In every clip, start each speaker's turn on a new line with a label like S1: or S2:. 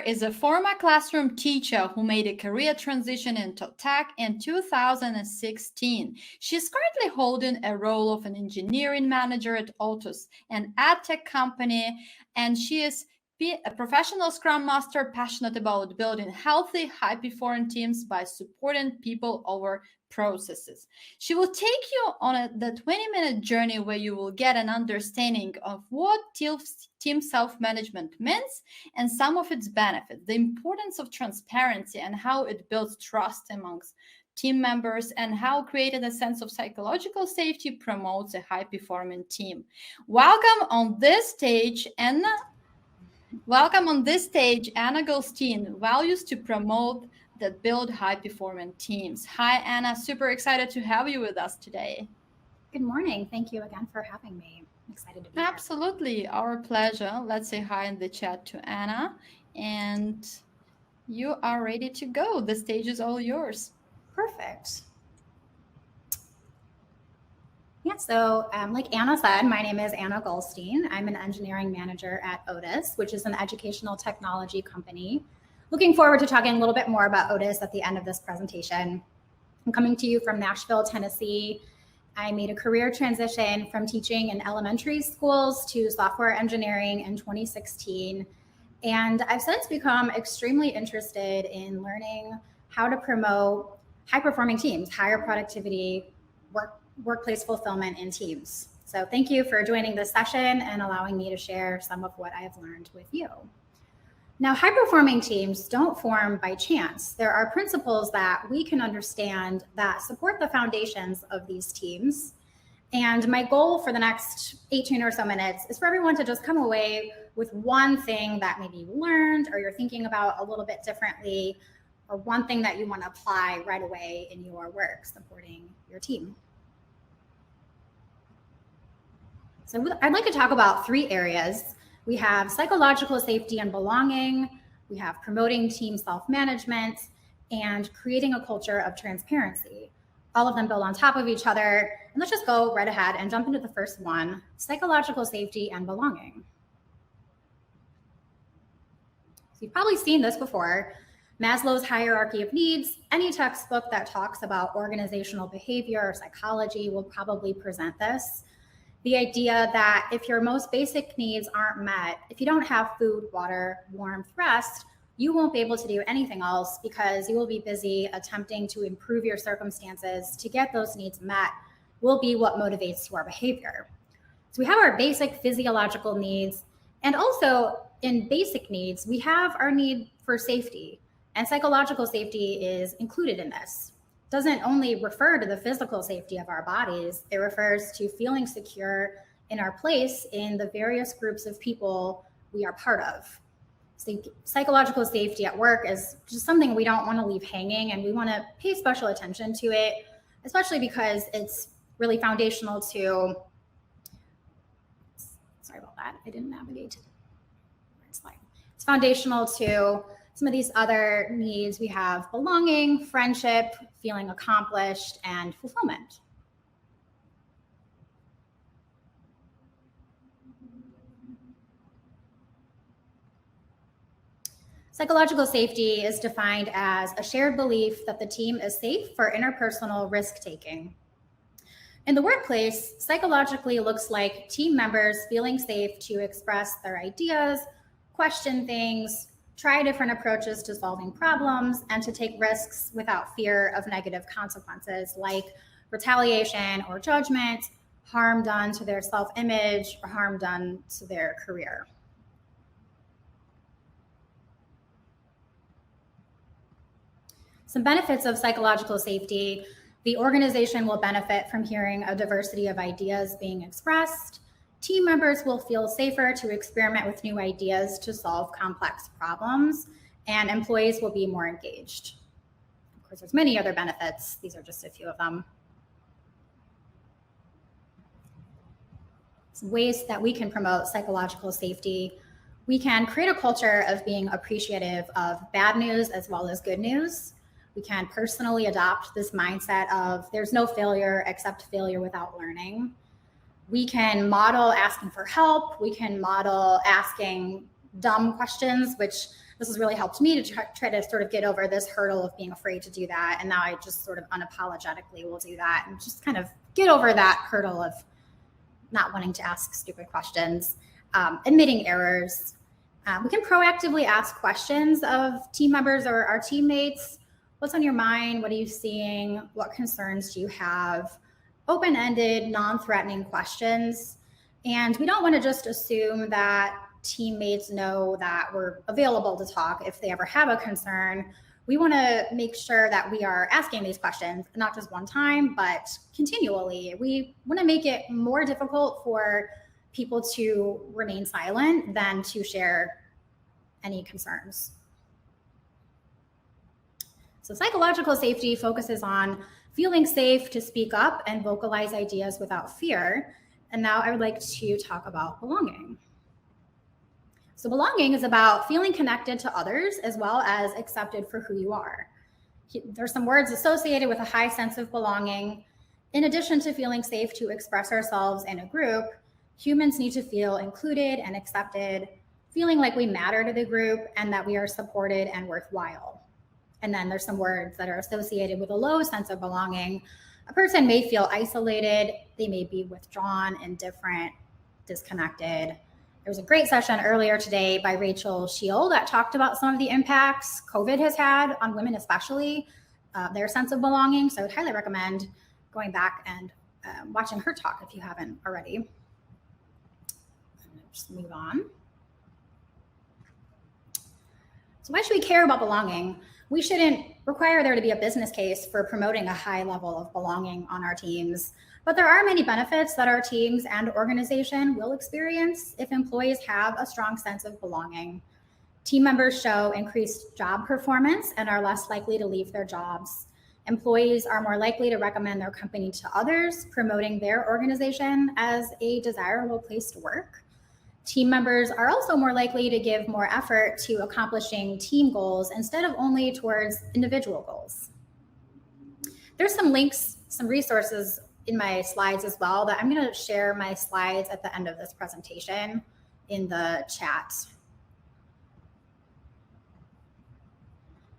S1: is a former classroom teacher who made a career transition into tech in 2016. She's currently holding a role of an engineering manager at Otus, an ad tech company, and she is a professional Scrum Master passionate about building healthy, high-performing teams by supporting people over processes. She will take you on the 20-minute journey where you will get an understanding of what team self-management means and some of its benefits, the importance of transparency and how it builds trust amongst team members, and how creating a sense of psychological safety promotes a high-performing team. Welcome on this stage, Anna. Welcome on this stage, Anna Gulstine, values to promote that build high-performing teams. Hi, Anna. Super excited to have you with us today.
S2: Good morning. Thank you again for having me. I'm excited to be here.
S1: Absolutely. Our pleasure. Let's say hi in the chat to Anna. And you are ready to go. The stage is all yours.
S2: Perfect. Yeah, so like Anna said, my name is Anna Gulstine. I'm an engineering manager at Otus, which is an educational technology company. Looking forward to talking a little bit more about Otus at the end of this presentation. I'm coming to you from Nashville, Tennessee. I made a career transition from teaching in elementary schools to software engineering in 2016. And I've since become extremely interested in learning how to promote high-performing teams, higher productivity, workplace fulfillment in teams. So thank you for joining this session and allowing me to share some of what I've learned with you. Now, high-performing teams don't form by chance. There are principles that we can understand that support the foundations of these teams. And my goal for the next 18 or so minutes is for everyone to just come away with one thing that maybe you learned or you're thinking about a little bit differently, or one thing that you want to apply right away in your work supporting your team. So I'd like to talk about 3 areas. We have psychological safety and belonging, we have promoting team self-management, and creating a culture of transparency. All of them build on top of each other. And let's just go right ahead and jump into the first one, psychological safety and belonging. So you've probably seen this before. Maslow's hierarchy of needs. Any textbook that talks about organizational behavior or psychology will probably present this. The idea that if your most basic needs aren't met, if you don't have food, water, warmth, rest, you won't be able to do anything else because you will be busy attempting to improve your circumstances to get those needs met will be what motivates your behavior. So we have our basic physiological needs, and also in basic needs, we have our need for safety, and psychological safety is included in this. Doesn't only refer to the physical safety of our bodies, it refers to feeling secure in our place in the various groups of people we are part of. So psychological safety at work is just something we don't want to leave hanging, and we want to pay special attention to it, especially because it's really foundational to, sorry about that, I didn't navigate. It's foundational to some of these other needs. We have belonging, friendship, feeling accomplished, and fulfillment. Psychological safety is defined as a shared belief that the team is safe for interpersonal risk-taking. In the workplace, psychologically looks like team members feeling safe to express their ideas, question things, try different approaches to solving problems, and to take risks without fear of negative consequences like retaliation or judgment, harm done to their self-image, or harm done to their career. Some benefits of psychological safety: the organization will benefit from hearing a diversity of ideas being expressed. Team members will feel safer to experiment with new ideas to solve complex problems, and employees will be more engaged. Of course, there's many other benefits. These are just a few of them. Some ways that we can promote psychological safety: we can create a culture of being appreciative of bad news as well as good news. We can personally adopt this mindset of there's no failure except failure without learning. We can model asking for help. We can model asking dumb questions, which this has really helped me to try to sort of get over this hurdle of being afraid to do that. And now I just sort of unapologetically will do that and just kind of get over that hurdle of not wanting to ask stupid questions, admitting errors. We can proactively ask questions of team members or our teammates. What's on your mind? What are you seeing? What concerns do you have? Open-ended, non-threatening questions. And we don't want to just assume that teammates know that we're available to talk if they ever have a concern. We want to make sure that we are asking these questions, not just one time, but continually. We want to make it more difficult for people to remain silent than to share any concerns. So psychological safety focuses on feeling safe to speak up and vocalize ideas without fear. And now I would like to talk about belonging. So belonging is about feeling connected to others as well as accepted for who you are. There's some words associated with a high sense of belonging. In addition to feeling safe to express ourselves in a group, humans need to feel included and accepted, feeling like we matter to the group and that we are supported and worthwhile. And then there's some words that are associated with a low sense of belonging. A person may feel isolated, they may be withdrawn, indifferent, disconnected. There was a great session earlier today by Rachel Shield that talked about some of the impacts COVID has had on women, especially their sense of belonging. So I would highly recommend going back and watching her talk if you haven't already. Just move on. So why should we care about belonging? We shouldn't require there to be a business case for promoting a high level of belonging on our teams, but there are many benefits that our teams and organization will experience if employees have a strong sense of belonging. Team members show increased job performance and are less likely to leave their jobs. Employees are more likely to recommend their company to others, promoting their organization as a desirable place to work. Team members are also more likely to give more effort to accomplishing team goals instead of only towards individual goals. There's some links, some resources in my slides as well that I'm going to share my slides at the end of this presentation in the chat.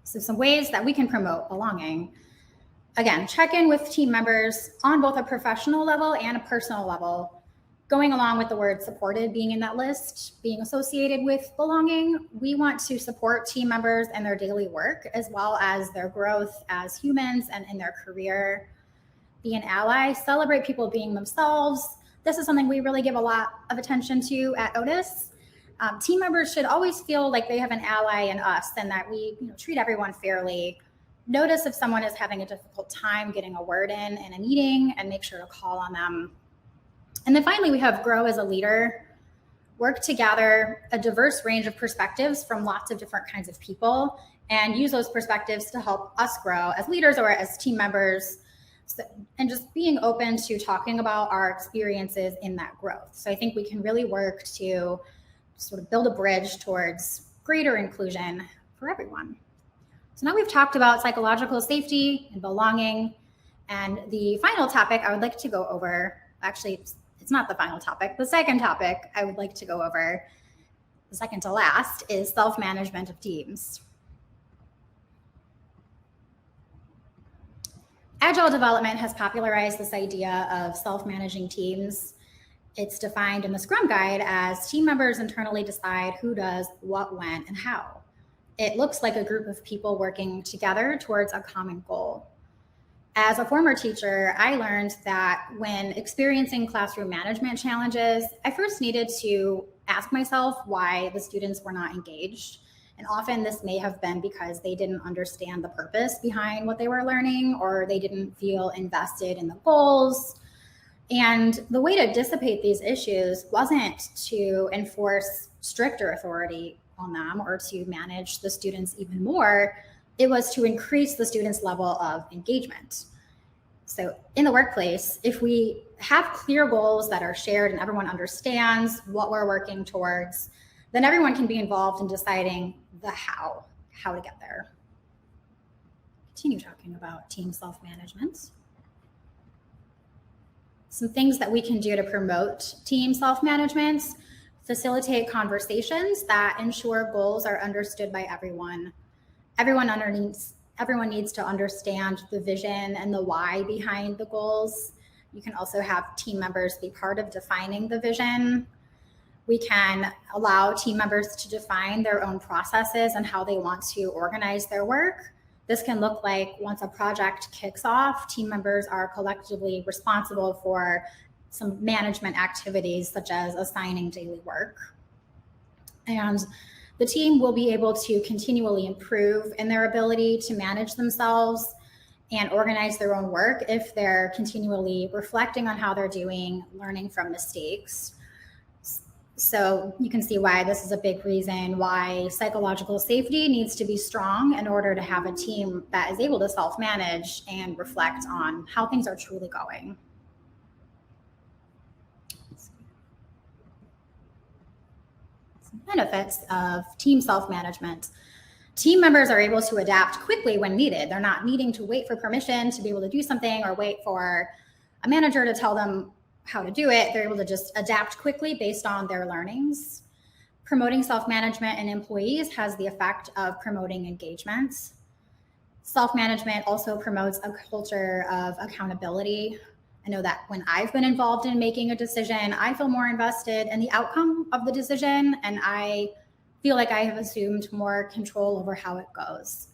S2: So some ways that we can promote belonging. Again, check in with team members on both a professional level and a personal level. Going along with the word supported being in that list, being associated with belonging, we want to support team members in their daily work as well as their growth as humans and in their career. Be an ally, celebrate people being themselves. This is something we really give a lot of attention to at Otis. Team members should always feel like they have an ally in us and that we treat everyone fairly. Notice if someone is having a difficult time getting a word in a meeting and make sure to call on them. And then finally, we have grow as a leader, work to gather a diverse range of perspectives from lots of different kinds of people and use those perspectives to help us grow as leaders or as team members, and just being open to talking about our experiences in that growth. So I think we can really work to sort of build a bridge towards greater inclusion for everyone. So now we've talked about psychological safety and belonging. And the final topic I would like to go over, actually, it's not the final topic. The second topic I would like to go over, the second to last, is self-management of teams. Agile development has popularized this idea of self-managing teams. It's defined in the Scrum Guide as team members internally decide who does what, when, and how. It looks like a group of people working together towards a common goal. As a former teacher, I learned that when experiencing classroom management challenges, I first needed to ask myself why the students were not engaged. And often this may have been because they didn't understand the purpose behind what they were learning, or they didn't feel invested in the goals. And the way to dissipate these issues wasn't to enforce stricter authority on them or to manage the students even more. It was to increase the students' level of engagement. So in the workplace, if we have clear goals that are shared and everyone understands what we're working towards, then everyone can be involved in deciding the how to get there. Continue talking about team self-management. Some things that we can do to promote team self-management. Facilitate conversations that ensure goals are understood by everyone. Everyone needs to understand the vision and the why behind the goals. You can also have team members be part of defining the vision. We can allow team members to define their own processes and how they want to organize their work. This can look like once a project kicks off, team members are collectively responsible for some management activities such as assigning daily work. And the team will be able to continually improve in their ability to manage themselves and organize their own work if they're continually reflecting on how they're doing, learning from mistakes. So you can see why this is a big reason why psychological safety needs to be strong in order to have a team that is able to self-manage and reflect on how things are truly going. Some benefits of team self-management. Team members are able to adapt quickly when needed. They're not needing to wait for permission to be able to do something or wait for a manager to tell them how to do it. They're able to just adapt quickly based on their learnings. Promoting self-management in employees has the effect of promoting engagement. Self-management also promotes a culture of accountability. I know that when I've been involved in making a decision, I feel more invested in the outcome of the decision, and I feel like I have assumed more control over how it goes.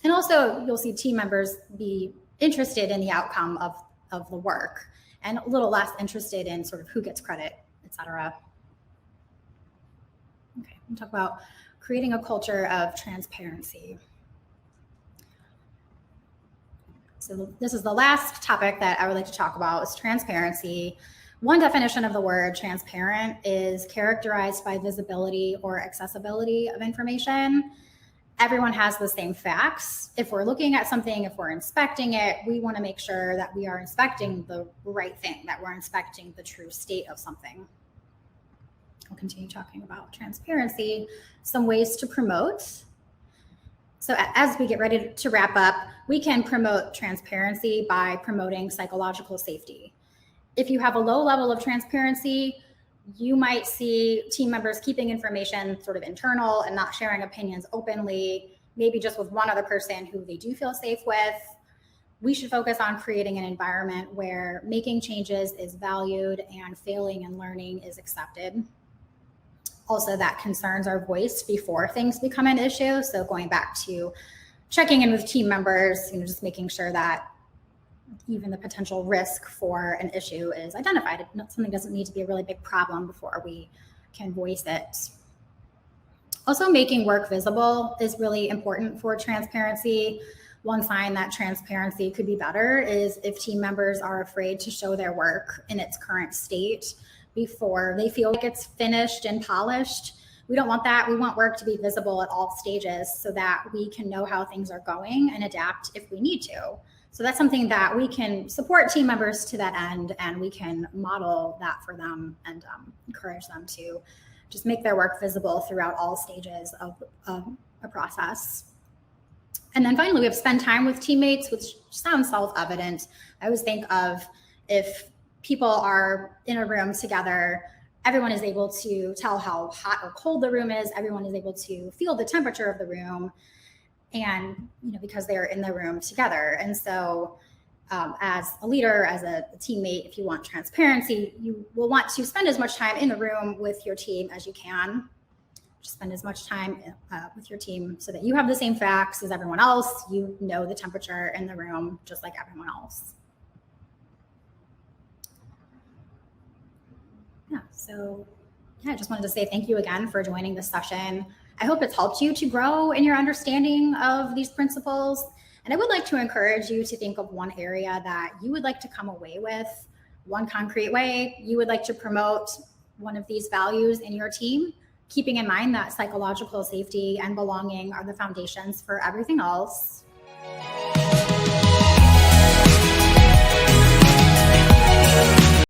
S2: And also, you'll see team members be interested in the outcome of the work and a little less interested in sort of who gets credit, et cetera. Okay, we'll talk about creating a culture of transparency. So this is the last topic that I would like to talk about is transparency. One definition of the word transparent is characterized by visibility or accessibility of information. Everyone has the same facts. If we're looking at something, if we're inspecting it, we want to make sure that we are inspecting the right thing, that we're inspecting the true state of something. I'll continue talking about transparency, some ways to promote. So as we get ready to wrap up, we can promote transparency by promoting psychological safety. If you have a low level of transparency, you might see team members keeping information sort of internal and not sharing opinions openly, maybe just with one other person who they do feel safe with. We should focus on creating an environment where making changes is valued and failing and learning is accepted. Also, that concerns are voiced before things become an issue. So going back to checking in with team members, just making sure that even the potential risk for an issue is identified. Something doesn't need to be a really big problem before we can voice it. Also, making work visible is really important for transparency. One sign that transparency could be better is if team members are afraid to show their work in its current state before they feel like it's finished and polished. We don't want that. We want work to be visible at all stages so that we can know how things are going and adapt if we need to. So that's something that we can support team members to that end, and we can model that for them and encourage them to just make their work visible throughout all stages of a process. And then finally, we have spend time with teammates, which sounds self-evident. I always think of if people are in a room together, everyone is able to tell how hot or cold the room is. Everyone is able to feel the temperature of the room. And, because they're in the room together. And so as a leader, as a teammate, if you want transparency, you will want to spend as much time in the room with your team as you can. Just spend as much time with your team so that you have the same facts as everyone else. You know the temperature in the room, just like everyone else. I just wanted to say thank you again for joining this session. I hope it's helped you to grow in your understanding of these principles. And I would like to encourage you to think of one area that you would like to come away with, one concrete way you would like to promote one of these values in your team, keeping in mind that psychological safety and belonging are the foundations for everything else.